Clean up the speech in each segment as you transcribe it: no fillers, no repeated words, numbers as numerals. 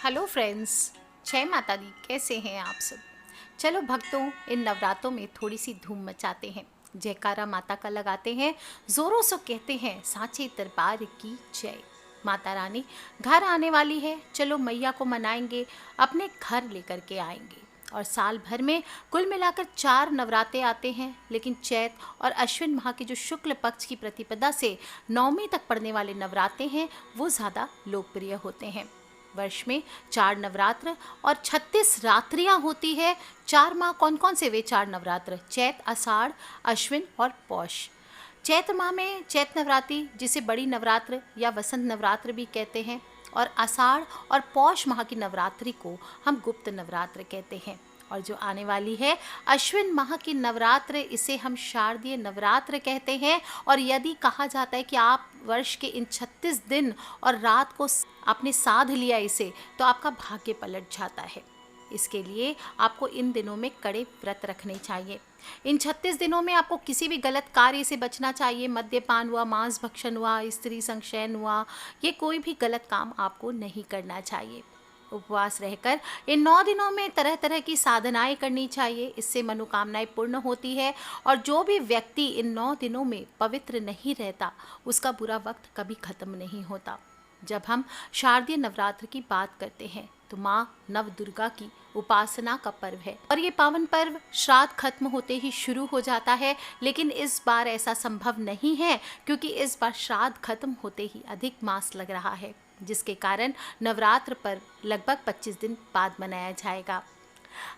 Hello friends. जय माता दी। कैसे हैं आप सब? चलो भक्तों, इन नवरात्रों में थोड़ी सी धूम मचाते हैं, जयकारा माता का लगाते हैं, जोरों से कहते हैं सांचे दरबार की जय। माता रानी घर आने वाली है, चलो मैया को मनाएंगे, अपने घर लेकर के आएंगे। और साल भर में कुल मिलाकर 4 नवरात्रे आते हैं, लेकिन चैत और अश्विन माह के जो शुक्ल पक्ष की प्रतिपदा से नवमी तक पड़ने वाले नवरात्रे हैं वो ज़्यादा लोकप्रिय होते हैं। वर्ष में 4 नवरात्र और 36 रात्रियां होती है। 4 माह कौन कौन से वे 4 नवरात्र? चैत, आषाढ़, अश्विन और पौष। चैत्र माह में चैत नवरात्रि, जिसे बड़ी नवरात्र या वसंत नवरात्र भी कहते हैं, और आषाढ़ और पौष माह की नवरात्रि को हम गुप्त नवरात्र कहते हैं। और जो आने वाली है अश्विन माह की नवरात्र, इसे हम शारदीय नवरात्र कहते हैं। और यदि कहा जाता है कि आप वर्ष के इन 36 दिन और रात को आपने साध लिया इसे, तो आपका भाग्य पलट जाता है। इसके लिए आपको इन दिनों में कड़े व्रत रखने चाहिए। इन 36 दिनों में आपको किसी भी गलत कार्य से बचना चाहिए। मद्यपान हुआ, मांस भक्षण हुआ, स्त्री संशयन हुआ, ये कोई भी गलत काम आपको नहीं करना चाहिए। उपवास रहकर इन 9 दिनों में तरह तरह की साधनाएं करनी चाहिए, इससे मनोकामनाएं पूर्ण होती है। और जो भी व्यक्ति इन 9 दिनों में पवित्र नहीं रहता, उसका बुरा वक्त कभी खत्म नहीं होता। जब हम शारदीय नवरात्र की बात करते हैं तो माँ नव दुर्गा की उपासना का पर्व है, और ये पावन पर्व श्राद्ध खत्म होते ही शुरू हो जाता है। लेकिन इस बार ऐसा संभव नहीं है, क्योंकि इस बार श्राद्ध खत्म होते ही अधिक मास लग रहा है, जिसके कारण नवरात्र पर्व लगभग 25 दिन बाद मनाया जाएगा।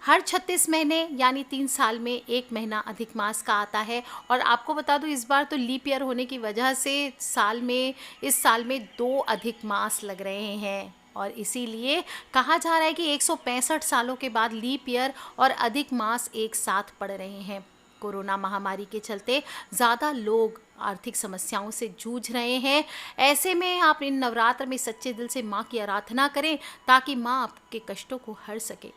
हर 36 महीने यानी 3 साल में 1 महीना अधिक मास का आता है। और आपको बता दूं, इस बार तो लीप ईयर होने की वजह से इस साल में 2 अधिक मास लग रहे हैं। और इसीलिए कहा जा रहा है कि 165 सालों के बाद लीप ईयर और अधिक मास एक साथ पड़ रहे हैं। कोरोना महामारी के चलते ज़्यादा लोग आर्थिक समस्याओं से जूझ रहे हैं। ऐसे में आप इन नवरात्र में सच्चे दिल से माँ की आराधना करें, ताकि माँ आपके कष्टों को हर सके।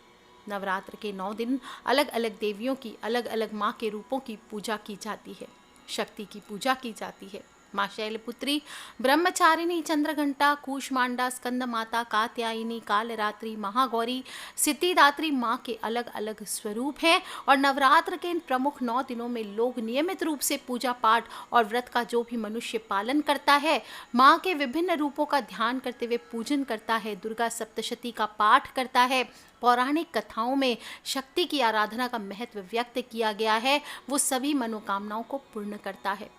नवरात्र के 9 दिन अलग अलग देवियों की, अलग अलग माँ के रूपों की पूजा की जाती है। शक्ति की पूजा की जाती है। माँ शैलपुत्री, ब्रह्मचारिणी, चंद्रघंटा, कूष्मांडा, स्कंद माता, कात्यायनी, कालरात्रि, महागौरी, सिद्धिदात्री माँ के अलग अलग स्वरूप हैं। और नवरात्र के इन प्रमुख 9 दिनों में लोग नियमित रूप से पूजा पाठ और व्रत का जो भी मनुष्य पालन करता है, माँ के विभिन्न रूपों का ध्यान करते हुए पूजन करता है, दुर्गा सप्तशती का पाठ करता है, पौराणिक कथाओं में शक्ति की आराधना का महत्व व्यक्त किया गया है, वो सभी मनोकामनाओं को पूर्ण करता है।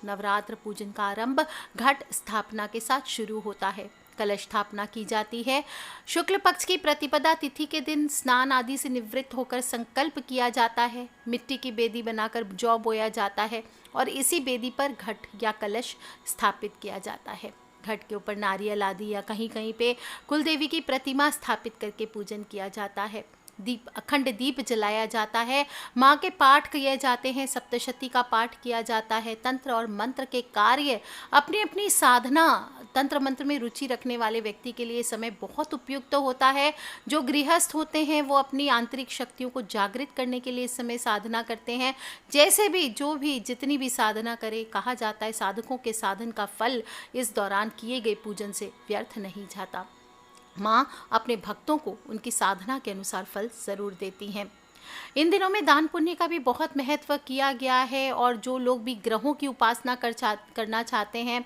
नवरात्र पूजन का आरंभ घट स्थापना के साथ शुरू होता है। कलश स्थापना की जाती है। शुक्ल पक्ष की प्रतिपदा तिथि के दिन स्नान आदि से निवृत्त होकर संकल्प किया जाता है। मिट्टी की बेदी बनाकर जौ बोया जाता है और इसी बेदी पर घट या कलश स्थापित किया जाता है। घट के ऊपर नारियल आदि या कहीं कहीं पे कुल देवी की प्रतिमा स्थापित करके पूजन किया जाता है। दीप, अखंड दीप जलाया जाता है। माँ के पाठ किए जाते हैं, सप्तशती का पाठ किया जाता है। तंत्र और मंत्र के कार्य, अपनी अपनी साधना, तंत्र मंत्र में रुचि रखने वाले व्यक्ति के लिए समय बहुत उपयुक्त होता है। जो गृहस्थ होते हैं वो अपनी आंतरिक शक्तियों को जागृत करने के लिए इस समय साधना करते हैं। जैसे भी जितनी भी साधना करे, कहा जाता है साधकों के साधन का फल इस दौरान किए गए पूजन से व्यर्थ नहीं जाता। माँ अपने भक्तों को उनकी साधना के अनुसार फल जरूर देती हैं। इन दिनों में दान पुण्य का भी बहुत महत्व किया गया है। और जो लोग भी ग्रहों की उपासना करना चाहते हैं,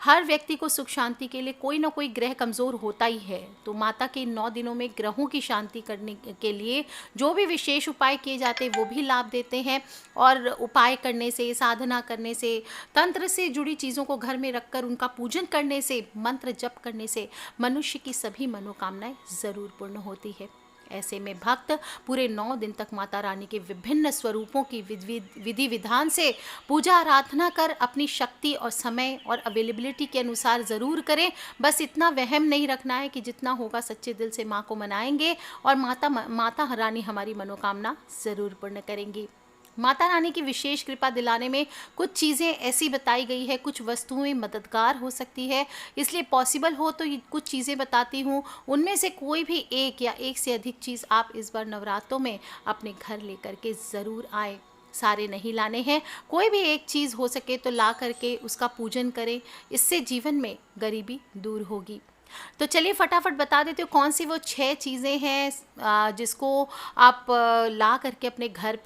हर व्यक्ति को सुख शांति के लिए कोई ना कोई ग्रह कमज़ोर होता ही है। तो माता के इन 9 दिनों में ग्रहों की शांति करने के लिए जो भी विशेष उपाय किए जाते हैं वो भी लाभ देते हैं। और उपाय करने से, साधना करने से, तंत्र से जुड़ी चीज़ों को घर में रखकर उनका पूजन करने से, मंत्र जप करने से मनुष्य की सभी मनोकामनाएं ज़रूर पूर्ण होती है। ऐसे में भक्त पूरे 9 दिन तक माता रानी के विभिन्न स्वरूपों की विधि विधान से पूजा आराधना कर अपनी शक्ति और समय और अवेलेबिलिटी के अनुसार ज़रूर करें। बस इतना वहम नहीं रखना है कि जितना होगा सच्चे दिल से माँ को मनाएंगे और माता रानी हमारी मनोकामना ज़रूर पूर्ण करेंगी। माता रानी की विशेष कृपा दिलाने में कुछ चीज़ें ऐसी बताई गई है, कुछ वस्तुएं मददगार हो सकती है, इसलिए पॉसिबल हो तो ये कुछ चीज़ें बताती हूँ। उनमें से कोई भी एक या एक से अधिक चीज़ आप इस बार नवरात्रों में अपने घर लेकर के ज़रूर आए। सारे नहीं लाने हैं, कोई भी एक चीज़ हो सके तो ला करके उसका पूजन करें। इससे जीवन में गरीबी दूर होगी। तो चलिए फटाफट बता देती हूँ कौन सी वो 6 चीज़ें हैं जिसको आप ला करके अपने घर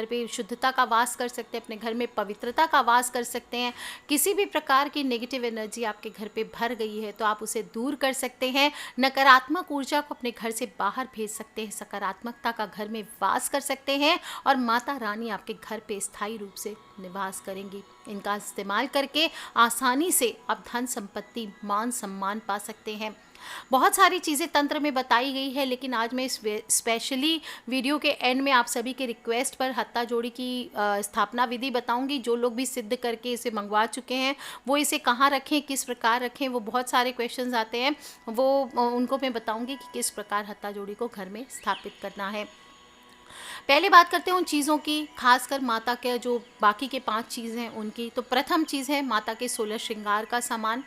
पे शुद्धता का वास कर सकते हैं, अपने घर में पवित्रता का वास कर सकते हैं। किसी भी प्रकार की नेगेटिव एनर्जी आपके घर पे भर गई है तो आप उसे दूर कर सकते हैं, नकारात्मक ऊर्जा को अपने घर से बाहर भेज सकते हैं, सकारात्मकता का घर में वास कर सकते हैं और माता रानी आपके घर पे स्थायी रूप से निवास करेंगी। इनका इस्तेमाल करके आसानी से आप धन संपत्ति मान सम्मान पा सकते हैं। बहुत सारी चीज़ें तंत्र में बताई गई है, लेकिन आज मैं स्पेशली वीडियो के एंड में आप सभी के रिक्वेस्ट पर हत्ता जोड़ी की स्थापना विधि बताऊंगी। जो लोग भी सिद्ध करके इसे मंगवा चुके हैं वो इसे कहाँ रखें, किस प्रकार रखें, वो बहुत सारे क्वेश्चंस आते हैं, वो उनको मैं बताऊंगी कि किस प्रकार हत्ता जोड़ी को घर में स्थापित करना है। पहले बात करते हैं उन चीज़ों की, खासकर माता के जो बाकी के 5 चीज़ हैं उनकी। तो प्रथम चीज़ है माता के 16 श्रृंगार का सामान।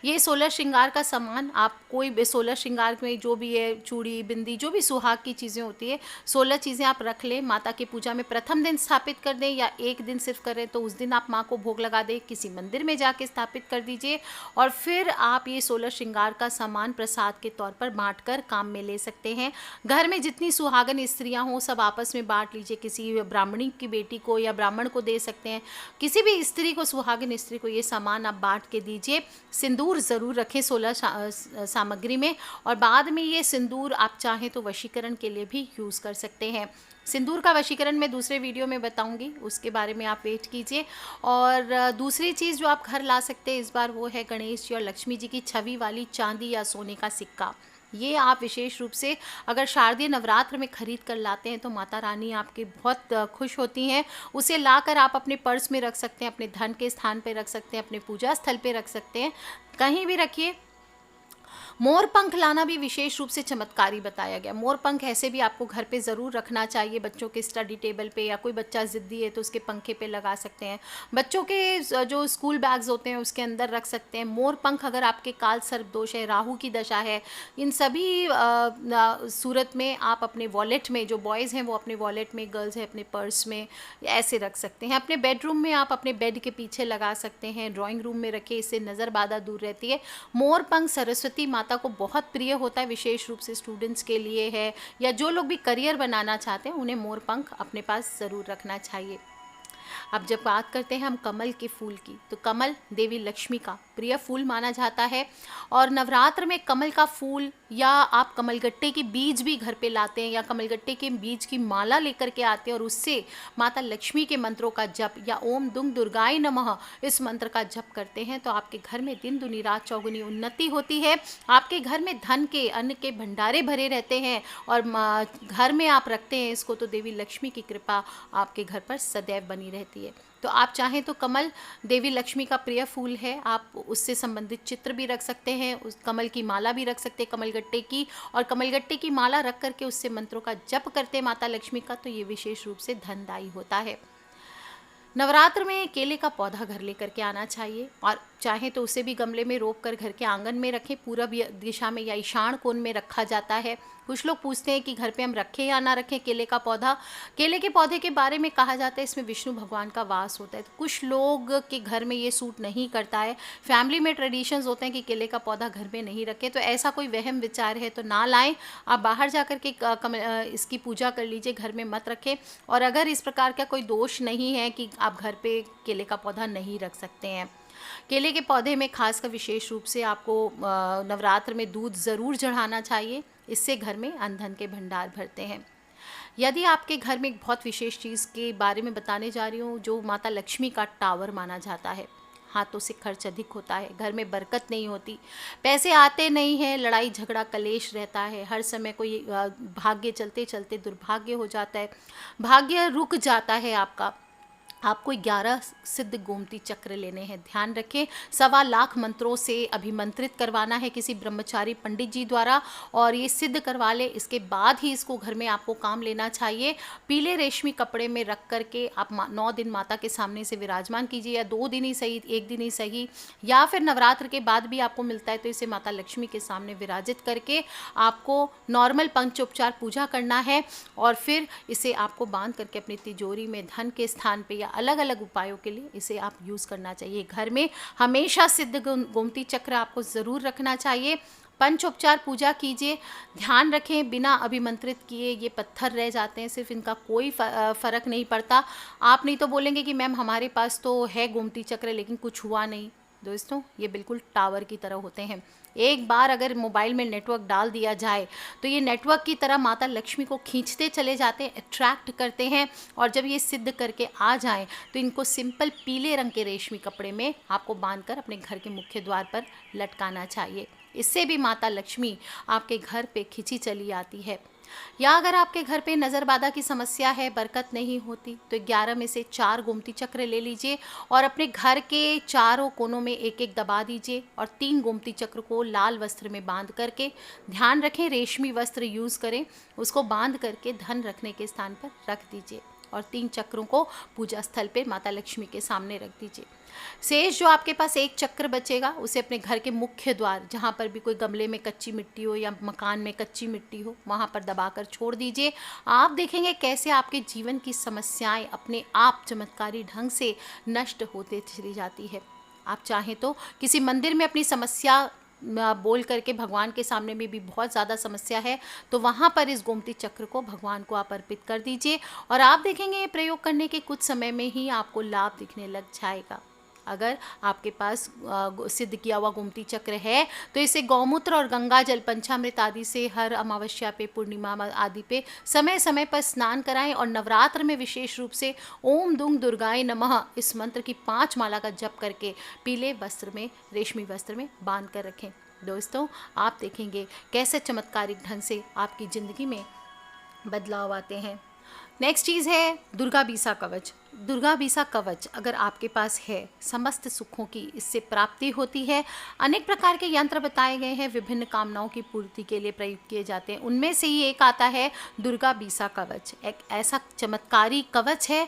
ये 16 श्रृंगार का सामान आप कोई भी 16 श्रृंगार में जो भी है, चूड़ी बिंदी जो भी सुहाग की चीज़ें होती है, 16 चीज़ें आप रख लें। माता की पूजा में प्रथम दिन स्थापित कर दें या एक दिन सिर्फ करें तो उस दिन आप माँ को भोग लगा दें, किसी मंदिर में जाके स्थापित कर दीजिए और फिर आप ये 16 श्रृंगार का सामान प्रसाद के तौर पर बाँट कर काम में ले सकते हैं। घर में जितनी सुहागन स्त्रियाँ हों सब आपस में बांट लीजिए, किसी ब्राह्मणी की बेटी को या ब्राह्मण को दे सकते हैं, किसी भी स्त्री को, सुहागिन स्त्री को ये सामान आप बांट के दीजिए। सिंदूर ज़रूर रखें 16 सामग्री में, और बाद में ये सिंदूर आप चाहें तो वशीकरण के लिए भी यूज़ कर सकते हैं। सिंदूर का वशीकरण मैं दूसरे वीडियो में बताऊंगी, उसके बारे में आप वेट कीजिए। और दूसरी चीज़ जो आप घर ला सकते हैं इस बार वो है गणेश जी और लक्ष्मी जी की छवि वाली चांदी या सोने का सिक्का। ये आप विशेष रूप से अगर शारदीय नवरात्र में खरीद कर लाते हैं तो माता रानी आपकी बहुत खुश होती हैं। उसे लाकर आप अपने पर्स में रख सकते हैं, अपने धन के स्थान पे रख सकते हैं, अपने पूजा स्थल पे रख सकते हैं, कहीं भी रखिए। मोर पंख लाना भी विशेष रूप से चमत्कारी बताया गया। मोर पंख ऐसे भी आपको घर पे ज़रूर रखना चाहिए, बच्चों के स्टडी टेबल पे, या कोई बच्चा ज़िद्दी है तो उसके पंखे पे लगा सकते हैं, बच्चों के जो स्कूल बैग्स होते हैं उसके अंदर रख सकते हैं। मोर पंख अगर आपके काल सर्प दोष है, राहु की दशा है, इन सभी सूरत में आप अपने वॉलेट में, जो बॉयज़ हैं वो अपने वॉलेट में, गर्ल्स हैं अपने पर्स में ऐसे रख सकते हैं। अपने बेडरूम में आप अपने बेड के पीछे लगा सकते हैं, ड्राइंग रूम में रखें, इससे नज़र बाधा दूर रहती है। मोर पंख सरस्वती माता को बहुत प्रिय होता है, विशेष रूप से स्टूडेंट्स के लिए है, या जो लोग भी करियर बनाना चाहते हैं उन्हें मोर पंख अपने पास ज़रूर रखना चाहिए। अब जब बात करते हैं हम कमल के फूल की, तो कमल देवी लक्ष्मी का प्रिय फूल माना जाता है और नवरात्र में कमल का फूल या आप कमलगट्टे के बीज भी घर पे लाते हैं या कमलगट्टे के बीज की माला लेकर के आते हैं और उससे माता लक्ष्मी के मंत्रों का जप या ओम दुंग दुर्गाय नमः इस मंत्र का जप करते हैं तो आपके घर में दिन दुनी रात चौगुनी उन्नति होती है। आपके घर में धन के, अन्न के भंडारे भरे रहते हैं और घर में आप रखते हैं इसको तो देवी लक्ष्मी की कृपा आपके घर पर सदैव बनी रहती है। तो आप चाहें तो कमल देवी लक्ष्मी का प्रिय फूल है, आप उससे संबंधित चित्र भी रख सकते हैं, उस कमल की माला भी रख सकते हैं कमलगट्टे की, और कमलगट्टे की माला रख करके उससे मंत्रों का जप करते हैं माता लक्ष्मी का, तो ये विशेष रूप से धनदायी होता है। नवरात्र में केले का पौधा घर लेकर के आना चाहिए और चाहे तो उसे भी गमले में रोप कर घर के आंगन में रखें, पूरब दिशा में या ईशान कोण में रखा जाता है। कुछ लोग पूछते हैं कि घर पे हम रखें या ना रखें केले का पौधा। केले के पौधे के बारे में कहा जाता है इसमें विष्णु भगवान का वास होता है, तो कुछ लोग के घर में ये सूट नहीं करता है। फैमिली में ट्रेडिशंस होते हैं कि केले का पौधा घर में नहीं रखें, तो ऐसा कोई वहम विचार है तो ना लाएं, आप बाहर जा कर के इसकी पूजा कर लीजिए, घर में मत रखें। और अगर इस प्रकार का कोई दोष नहीं है कि आप घर पे केले का पौधा नहीं रख सकते हैं। केले के पौधे में खासकर विशेष रूप से आपको नवरात्र में दूध ज़रूर चढ़ाना चाहिए, इससे घर में अन्न धन के भंडार भरते हैं। यदि आपके घर में एक बहुत विशेष चीज़ के बारे में बताने जा रही हूँ जो माता लक्ष्मी का टावर माना जाता है, हाथों से खर्च अधिक होता है, घर में बरकत नहीं होती, पैसे आते नहीं हैं, लड़ाई झगड़ा कलेश रहता है, हर समय कोई भाग्य चलते चलते दुर्भाग्य हो जाता है, भाग्य रुक जाता है आपका, आपको 11 सिद्ध गोमती चक्र लेने हैं। ध्यान रखें 1.25 लाख मंत्रों से अभिमंत्रित करवाना है किसी ब्रह्मचारी पंडित जी द्वारा और ये सिद्ध करवा ले, इसके बाद ही इसको घर में आपको काम लेना चाहिए। पीले रेशमी कपड़े में रख करके आप 9 दिन माता के सामने से विराजमान कीजिए, या 2 दिन ही सही, 1 दिन ही सही, या फिर नवरात्र के बाद भी आपको मिलता है तो इसे माता लक्ष्मी के सामने विराजित करके आपको नॉर्मल पंचोपचार पूजा करना है और फिर इसे आपको बांध करके अपनी तिजोरी में धन के स्थान पे या अलग अलग उपायों के लिए इसे आप यूज़ करना चाहिए। घर में हमेशा सिद्ध गोमती चक्र आपको ज़रूर रखना चाहिए। पंचोपचार पूजा कीजिए। ध्यान रखें, बिना अभिमंत्रित किए ये पत्थर रह जाते हैं, सिर्फ इनका कोई फ़र्क नहीं पड़ता। आप नहीं तो बोलेंगे कि मैम हमारे पास तो है गोमती चक्र लेकिन कुछ हुआ नहीं। दोस्तों, ये बिल्कुल टावर की तरह होते हैं। एक बार अगर मोबाइल में नेटवर्क डाल दिया जाए तो ये नेटवर्क की तरह माता लक्ष्मी को खींचते चले जाते हैं, अट्रैक्ट करते हैं। और जब ये सिद्ध करके आ जाएं तो इनको सिंपल पीले रंग के रेशमी कपड़े में आपको बांधकर अपने घर के मुख्य द्वार पर लटकाना चाहिए। इससे भी माता लक्ष्मी आपके घर पे खिंची चली आती है। या अगर आपके घर पे नज़रबाधा की समस्या है, बरकत नहीं होती, तो 11 में से 4 गोमती चक्र ले लीजिए और अपने घर के चारों कोनों में एक एक दबा दीजिए और 3 गोमती चक्र को लाल वस्त्र में बांध करके, ध्यान रखें रेशमी वस्त्र यूज़ करें, उसको बांध करके धन रखने के स्थान पर रख दीजिए और 3 चक्रों को पूजा स्थल पे माता लक्ष्मी के सामने रख दीजिए। शेष जो आपके पास 1 चक्र बचेगा उसे अपने घर के मुख्य द्वार, जहाँ पर भी कोई गमले में कच्ची मिट्टी हो या मकान में कच्ची मिट्टी हो, वहाँ पर दबाकर छोड़ दीजिए। आप देखेंगे कैसे आपके जीवन की समस्याएं अपने आप चमत्कारी ढंग से नष्ट होते चली जाती है। आप चाहें तो किसी मंदिर में अपनी समस्या बोल करके, भगवान के सामने में भी बहुत ज़्यादा समस्या है तो वहाँ पर इस गोमती चक्र को भगवान को आप अर्पित कर दीजिए और आप देखेंगे ये प्रयोग करने के कुछ समय में ही आपको लाभ दिखने लग जाएगा। अगर आपके पास सिद्ध किया हुआ गोमती चक्र है तो इसे गौमूत्र और गंगा जल पंचामृत आदि से हर अमावस्या पे, पूर्णिमा आदि पे समय समय पर स्नान कराएं और नवरात्र में विशेष रूप से ओम दुंग दुर्गाय नमः इस मंत्र की 5 माला का जप करके पीले वस्त्र में, रेशमी वस्त्र में बांध कर रखें। दोस्तों, आप देखेंगे कैसे चमत्कारिक ढंग से आपकी ज़िंदगी में बदलाव आते हैं। नेक्स्ट चीज़ है दुर्गा बीसा कवच। दुर्गा बीसा कवच अगर आपके पास है, समस्त सुखों की इससे प्राप्ति होती है। अनेक प्रकार के यंत्र बताए गए हैं, विभिन्न कामनाओं की पूर्ति के लिए प्रयुक्त किए जाते हैं। उनमें से ही एक आता है दुर्गा बीसा कवच। एक ऐसा चमत्कारी कवच है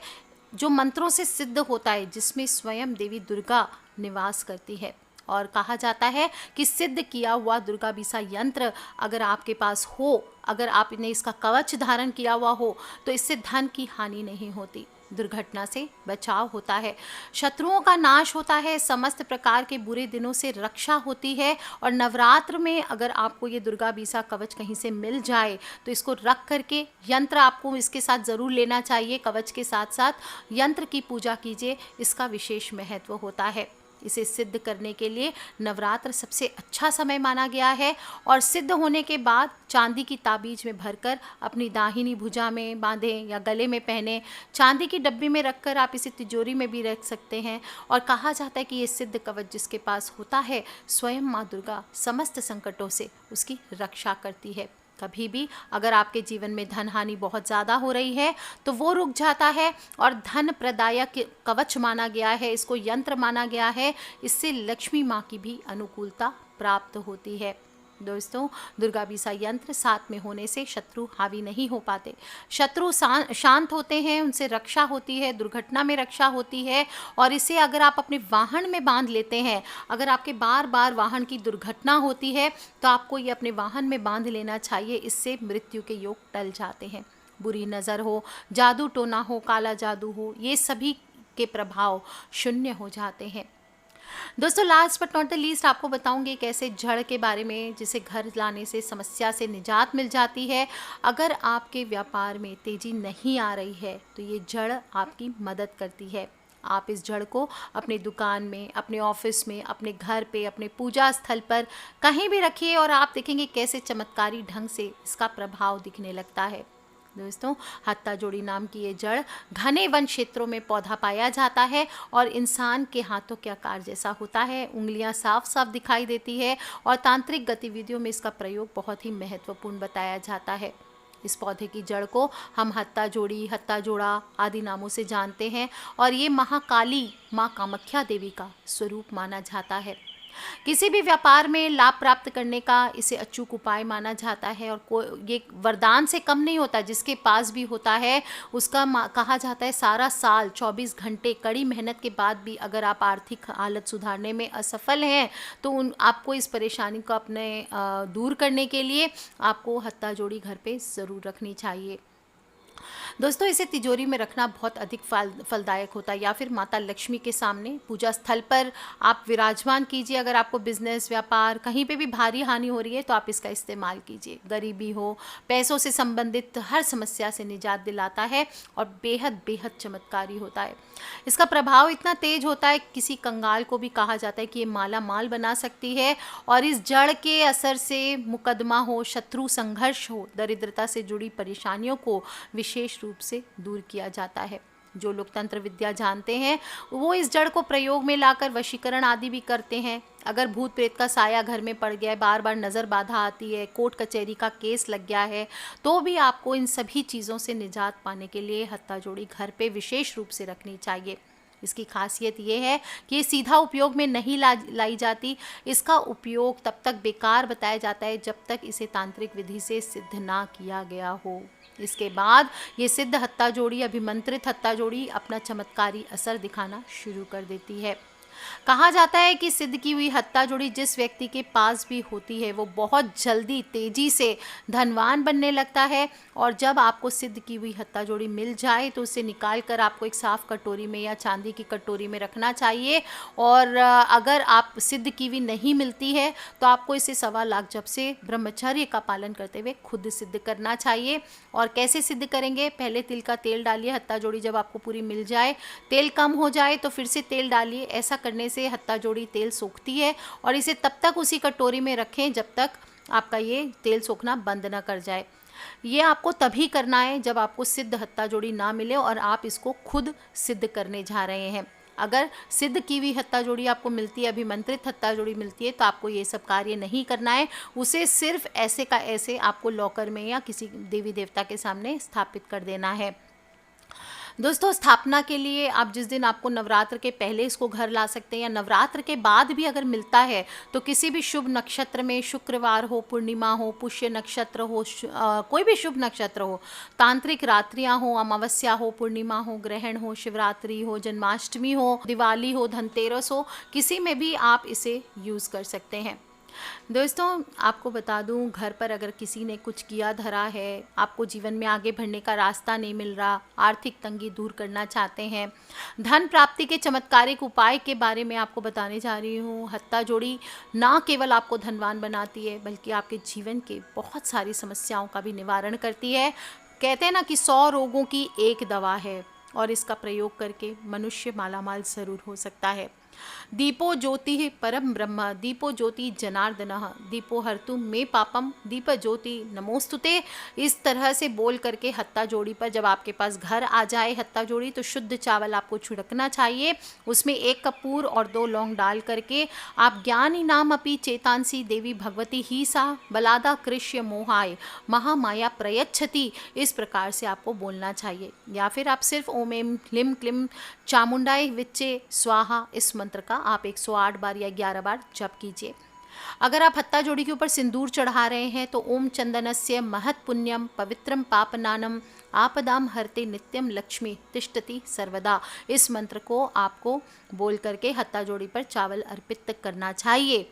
जो मंत्रों से सिद्ध होता है, जिसमें स्वयं देवी दुर्गा निवास करती है। और कहा जाता है कि सिद्ध किया हुआ दुर्गा बीसा यंत्र अगर आपके पास हो, अगर आपने इसका कवच धारण किया हुआ हो, तो इससे धन की हानि नहीं होती, दुर्घटना से बचाव होता है, शत्रुओं का नाश होता है, समस्त प्रकार के बुरे दिनों से रक्षा होती है। और नवरात्र में अगर आपको ये दुर्गा बीसा कवच कहीं से मिल जाए तो इसको रख करके, यंत्र आपको इसके साथ ज़रूर लेना चाहिए, कवच के साथ साथ यंत्र की पूजा कीजिए, इसका विशेष महत्व होता है। इसे सिद्ध करने के लिए नवरात्र सबसे अच्छा समय माना गया है और सिद्ध होने के बाद चांदी की ताबीज में भरकर अपनी दाहिनी भुजा में बांधें या गले में पहने। चांदी की डब्बी में रखकर आप इसे तिजोरी में भी रख सकते हैं। और कहा जाता है कि ये सिद्ध कवच जिसके पास होता है, स्वयं माँ दुर्गा समस्त संकटों से उसकी रक्षा करती है। कभी भी अगर आपके जीवन में धन हानि बहुत ज़्यादा हो रही है तो वो रुक जाता है और धन प्रदायक कवच माना गया है, इसको यंत्र माना गया है। इससे लक्ष्मी माँ की भी अनुकूलता प्राप्त होती है। दोस्तों, दुर्गा बीसा यंत्र साथ में होने से शत्रु हावी नहीं हो पाते, शत्रु शांत होते हैं, उनसे रक्षा होती है, दुर्घटना में रक्षा होती है। और इसे अगर आप अपने वाहन में बांध लेते हैं, अगर आपके बार बार वाहन की दुर्घटना होती है तो आपको ये अपने वाहन में बांध लेना चाहिए, इससे मृत्यु के योग टल जाते हैं। बुरी नज़र हो, जादू टोना हो, काला जादू हो, ये सभी के प्रभाव शून्य हो जाते हैं। दोस्तों, last but not the least आपको बताऊंगी एक ऐसे जड़ के बारे में जिसे घर लाने से समस्या से निजात मिल जाती है। अगर आपके व्यापार में तेज़ी नहीं आ रही है तो ये जड़ आपकी मदद करती है। आप इस जड़ को अपने दुकान में, अपने ऑफिस में, अपने घर पे, अपने पूजा स्थल पर कहीं भी रखिए और आप देखेंगे कैसे चमत्कारी ढंग से इसका प्रभाव दिखने लगता है। दोस्तों, हत्ता जोड़ी नाम की ये जड़ घने वन क्षेत्रों में पौधा पाया जाता है और इंसान के हाथों के आकार जैसा होता है, उंगलियां साफ साफ दिखाई देती है और तांत्रिक गतिविधियों में इसका प्रयोग बहुत ही महत्वपूर्ण बताया जाता है। इस पौधे की जड़ को हम हत्ता जोड़ी, हत्ता जोड़ा आदि नामों से जानते हैं और ये महाकाली माँ कामाख्या देवी का स्वरूप माना जाता है। किसी भी व्यापार में लाभ प्राप्त करने का इसे अचूक उपाय माना जाता है और ये वरदान से कम नहीं होता, जिसके पास भी होता है उसका कहा जाता है सारा साल 24 घंटे कड़ी मेहनत के बाद भी अगर आप आर्थिक हालत सुधारने में असफल हैं तो आपको इस परेशानी को अपने दूर करने के लिए आपको हत्ता जोड़ी घर पे ज़रूर रखनी चाहिए। दोस्तों, इसे तिजोरी में रखना बहुत अधिक फलदायक होता है, या फिर माता लक्ष्मी के सामने पूजा स्थल पर आप विराजमान कीजिए। अगर आपको बिजनेस, व्यापार, कहीं पे भी भारी हानि हो रही है तो आप इसका इस्तेमाल कीजिए। गरीबी हो, पैसों से संबंधित हर समस्या से निजात दिलाता है और बेहद बेहद चमत्कारी होता है। इसका प्रभाव इतना तेज होता है, किसी कंगाल को भी कहा जाता है कि ये माला माल बना सकती है। और इस जड़ के असर से मुकदमा हो, शत्रु संघर्ष हो, दरिद्रता से जुड़ी परेशानियों को विशेष रूप से दूर किया जाता है। जो लोग तंत्र विद्या जानते हैं वो इस जड़ को प्रयोग में लाकर वशीकरण आदि भी करते हैं। अगर भूत प्रेत का साया घर में पड़ गया है, बार बार नज़र बाधा आती है, कोर्ट कचहरी का केस लग गया है, तो भी आपको इन सभी चीज़ों से निजात पाने के लिए हत्था जोड़ी घर पे विशेष रूप से रखनी चाहिए। इसकी खासियत ये है कि ये सीधा उपयोग में नहीं लाई जाती। इसका उपयोग तब तक बेकार बताया जाता है जब तक इसे तांत्रिक विधि से सिद्ध ना किया गया हो। इसके बाद ये सिद्ध हत्था जोड़ी, अभिमंत्रित हत्था जोड़ी अपना चमत्कारी असर दिखाना शुरू कर देती है। कहा जाता है कि सिद्ध की हुई हत्था जोड़ी जिस व्यक्ति के पास भी होती है वो बहुत जल्दी तेजी से धनवान बनने लगता है। और जब आपको सिद्ध की हुई हत्था जोड़ी मिल जाए तो उसे निकाल कर आपको एक साफ कटोरी में या चांदी की कटोरी में रखना चाहिए। और अगर आप सिद्ध की हुई नहीं मिलती है तो आपको इसे 1.25 लाख जप से ब्रह्मचर्य का पालन करते हुए खुद सिद्ध करना चाहिए। और कैसे सिद्ध करेंगे? पहले तिल का तेल डालिए। हत्था जोड़ी जब आपको पूरी मिल जाए, तेल कम हो जाए तो फिर से तेल डालिए। ऐसा करने से हत्था जोड़ी तेल सोखती है। और इसे तब तक उसी कटोरी में रखें जब तक आपका ये तेल सोखना बंद ना कर जाए। ये आपको तभी करना है जब आपको सिद्ध हत्था जोड़ी ना मिले और आप इसको खुद सिद्ध करने जा रहे हैं। अगर सिद्ध की हुई हत्था जोड़ी आपको मिलती है, अभिमंत्रित हत्था जोड़ी मिलती है, तो आपको ये सब कार्य नहीं करना है। उसे सिर्फ ऐसे का ऐसे आपको लॉकर में या किसी देवी देवता के सामने स्थापित कर देना है। दोस्तों, स्थापना के लिए आप जिस दिन आपको नवरात्र के पहले इसको घर ला सकते हैं या नवरात्र के बाद भी अगर मिलता है तो किसी भी शुभ नक्षत्र में, शुक्रवार हो, पूर्णिमा हो, पुष्य नक्षत्र हो, कोई भी शुभ नक्षत्र हो, तांत्रिक रात्रियां हो, अमावस्या हो, पूर्णिमा हो, ग्रहण हो, शिवरात्रि हो, जन्माष्टमी हो, दिवाली हो, धनतेरस हो, किसी में भी आप इसे यूज़ कर सकते हैं। दोस्तों, आपको बता दूं, घर पर अगर किसी ने कुछ किया धरा है, आपको जीवन में आगे बढ़ने का रास्ता नहीं मिल रहा, आर्थिक तंगी दूर करना चाहते हैं, धन प्राप्ति के चमत्कारिक उपाय के बारे में आपको बताने जा रही हूँ। हत्था जोड़ी ना केवल आपको धनवान बनाती है बल्कि आपके जीवन के बहुत सारी समस्याओं का भी निवारण करती है। कहते हैं ना कि 100 रोगों की एक दवा है और इसका प्रयोग करके मनुष्य मालामाल ज़रूर हो सकता है। दीपो ज्योति परम ब्रह्म, दीपो ज्योति जनार्दनः, दीपो हर्तु मे पापम, दीप ज्योति नमोस्तुते। इस तरह से बोल करके हत्था जोड़ी पर जब आपके पास घर आ जाए हत्था जोड़ी, तो शुद्ध चावल आपको छिड़कना चाहिए। उसमें 1 कपूर और 2 लौंग डाल करके आप ज्ञानी नाम अपि चेतांसी देवी भगवती ही सा बलादा कृष्य मोहाय महामाया प्रयच्छति, इस प्रकार से आपको बोलना चाहिए। या फिर आप सिर्फ ओम एम ह्लीम क्लीम चामुंडाय विच्चे स्वाहा, इस मंत्र का आप 108 बार या 11 बार जप कीजिए। अगर आप हत्था जोड़ी के ऊपर सिंदूर चढ़ा रहे हैं तो ओम चंदनस्य महत् पुण्यम पवित्रम पापनानम आपदाम हरते नित्यम लक्ष्मी तिष्ठति सर्वदा, इस मंत्र को आपको बोल करके हत्था जोड़ी पर चावल अर्पित करना चाहिए।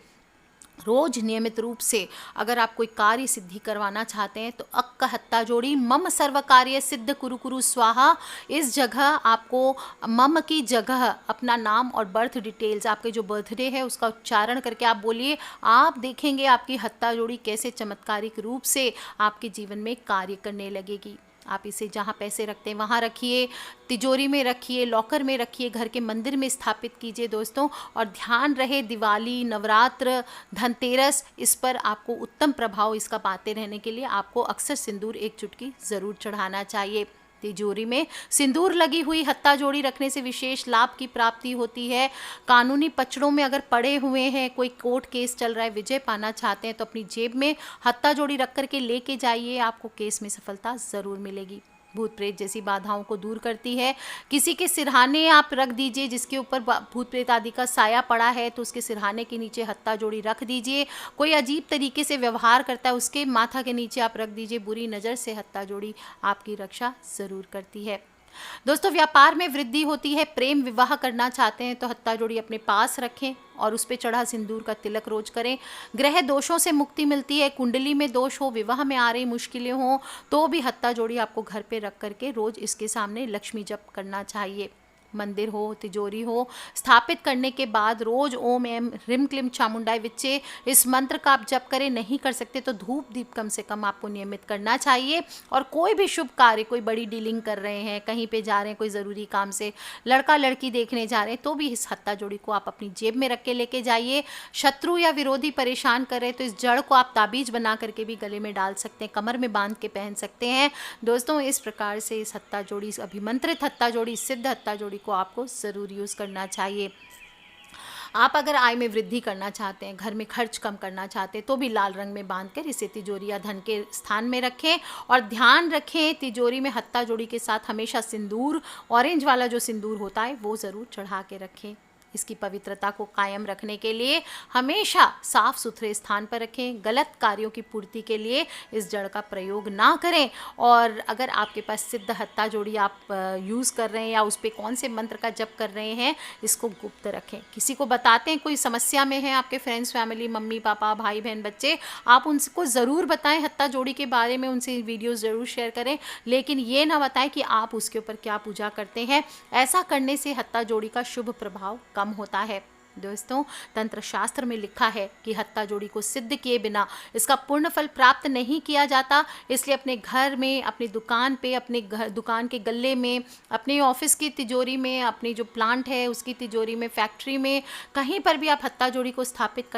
रोज नियमित रूप से अगर आप कोई कार्य सिद्धि करवाना चाहते हैं तो अक्क हत्था जोड़ी मम सर्व कार्य सिद्ध कुरु कुरु स्वाहा, इस जगह आपको मम की जगह अपना नाम और बर्थ डिटेल्स, आपके जो बर्थडे है उसका उच्चारण करके आप बोलिए। आप देखेंगे आपकी हत्था जोड़ी कैसे चमत्कारिक रूप से आपके जीवन में कार्य करने लगेगी। आप इसे जहाँ पैसे रखते हैं वहाँ रखिए, तिजोरी में रखिए, लॉकर में रखिए, घर के मंदिर में स्थापित कीजिए दोस्तों। और ध्यान रहे, दिवाली, नवरात्र, धनतेरस, इस पर आपको उत्तम प्रभाव इसका पाते रहने के लिए आपको अक्सर सिंदूर 1 चुटकी ज़रूर चढ़ाना चाहिए। तिजोरी में सिंदूर लगी हुई हत्था जोड़ी रखने से विशेष लाभ की प्राप्ति होती है। कानूनी पचड़ों में अगर पड़े हुए हैं, कोई कोर्ट केस चल रहा है, विजय पाना चाहते हैं तो अपनी जेब में हत्था जोड़ी रख करके लेके जाइए, आपको केस में सफलता ज़रूर मिलेगी। भूत प्रेत जैसी बाधाओं को दूर करती है। किसी के सिरहाने आप रख दीजिए जिसके ऊपर भूत प्रेत आदि का साया पड़ा है, तो उसके सिरहाने के नीचे हत्था जोड़ी रख दीजिए। कोई अजीब तरीके से व्यवहार करता है उसके माथा के नीचे आप रख दीजिए। बुरी नज़र से हत्था जोड़ी आपकी रक्षा ज़रूर करती है। दोस्तों, व्यापार में वृद्धि होती है, प्रेम विवाह करना चाहते हैं तो हत्ता जोड़ी अपने पास रखें और उस पे चढ़ा सिंदूर का तिलक रोज करें। ग्रह दोषों से मुक्ति मिलती है, कुंडली में दोष हो, विवाह में आ रही मुश्किलें हो तो भी हत्ता जोड़ी आपको घर पे रख करके रोज इसके सामने लक्ष्मी जप करना चाहिए। मंदिर हो, तिजोरी हो, स्थापित करने के बाद रोज ओम एम ह्रीम क्लीम चामुंडाई विच्चे इस मंत्र का आप जप करें। नहीं कर सकते तो धूप दीप कम से कम आपको नियमित करना चाहिए। और कोई भी शुभ कार्य, कोई बड़ी डीलिंग कर रहे हैं, कहीं पे जा रहे हैं कोई ज़रूरी काम से, लड़का लड़की देखने जा रहे हैं, तो भी इस हत्ता जोड़ी को आप अपनी जेब में रख के लेके जाइए। शत्रु या विरोधी परेशान कर रहे हैं तो इस जड़ को आप ताबीज बना करके भी गले में डाल सकते हैं, कमर में बांध के पहन सकते हैं। दोस्तों, इस प्रकार से इस हत्ता जोड़ी, इस अभिमंत्रित हत्ता जोड़ी, सिद्ध हत्ता जोड़ी को आपको ज़रूर यूज़ करना चाहिए। आप अगर आय में वृद्धि करना चाहते हैं, घर में खर्च कम करना चाहते हैं, तो भी लाल रंग में बांध कर इसे तिजोरी या धन के स्थान में रखें। और ध्यान रखें, तिजोरी में हत्ता जोड़ी के साथ हमेशा सिंदूर, ऑरेंज वाला जो सिंदूर होता है वो ज़रूर चढ़ा के रखें। इसकी पवित्रता को कायम रखने के लिए हमेशा साफ सुथरे स्थान पर रखें। गलत कार्यों की पूर्ति के लिए इस जड़ का प्रयोग ना करें। और अगर आपके पास सिद्ध हत्ता जोड़ी आप यूज़ कर रहे हैं या उस पर कौन से मंत्र का जप कर रहे हैं, इसको गुप्त रखें। किसी को बताते हैं, कोई समस्या में है, आपके फ्रेंड्स, फैमिली, मम्मी पापा, भाई बहन, बच्चे, आप उनको ज़रूर बताएं हत्ता जोड़ी के बारे में, उनसे वीडियो ज़रूर शेयर करें, लेकिन ये ना बताएं कि आप उसके ऊपर क्या पूजा करते हैं। ऐसा करने से हत्ता जोड़ी का शुभ प्रभाव कम होता है। दोस्तों, तंत्र शास्त्र में लिखा है कि हत्ता जोड़ी को सिद्ध किए बिना इसका पूर्ण फल प्राप्त नहीं किया जाता। इसलिए अपने घर में, अपनी दुकान पे, अपने घर, दुकान के गल्ले में, अपने ऑफिस की तिजोरी में, अपनी जो प्लांट है उसकी तिजोरी में, फैक्ट्री में, कहीं पर भी आप हत्ता जोड़ी को स्थापित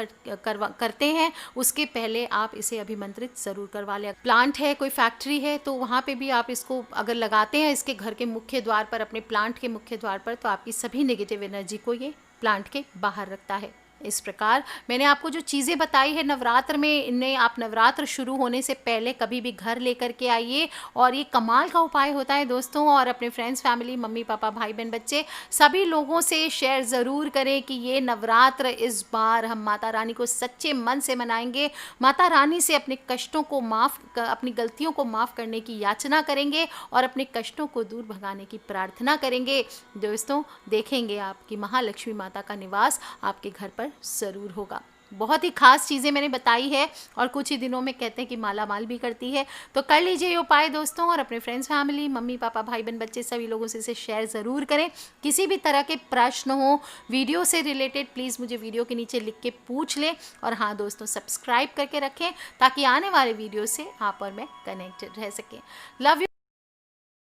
करते हैं, उसके पहले आप इसे अभिमंत्रित ज़रूर करवा लें। प्लांट है, कोई फैक्ट्री है, तो वहाँ पे भी आप इसको अगर लगाते हैं इसके घर के मुख्य द्वार पर, अपने प्लांट के मुख्य द्वार पर, तो आपकी सभी नेगेटिव एनर्जी को ये प्लांट के बाहर रखता है। इस प्रकार मैंने आपको जो चीज़ें बताई है नवरात्र में, इन्हें आप नवरात्र शुरू होने से पहले कभी भी घर लेकर के आइए और ये कमाल का उपाय होता है दोस्तों। और अपने फ्रेंड्स, फैमिली, मम्मी पापा, भाई बहन, बच्चे, सभी लोगों से शेयर ज़रूर करें कि ये नवरात्र इस बार हम माता रानी को सच्चे मन से मनाएंगे। माता रानी से अपने कष्टों को अपनी गलतियों को माफ़ करने की याचना करेंगे और अपने कष्टों को दूर भगाने की प्रार्थना करेंगे। दोस्तों, देखेंगे आप कि महालक्ष्मी माता का निवास आपके घर पर ज़रूर होगा। बहुत ही खास चीज़ें मैंने बताई है और कुछ ही दिनों में कहते हैं कि माला माल भी करती है। तो कर लीजिए ये उपाय दोस्तों, और अपने फ्रेंड्स, फैमिली, मम्मी पापा, भाई बहन, बच्चे, सभी लोगों से इसे शेयर ज़रूर करें। किसी भी तरह के प्रश्न हो वीडियो से रिलेटेड, प्लीज़ मुझे वीडियो के नीचे लिख के पूछ लें। और हाँ दोस्तों, सब्सक्राइब करके रखें ताकि आने वाले वीडियो से आप और मैं कनेक्टेड रह सकें। Love you.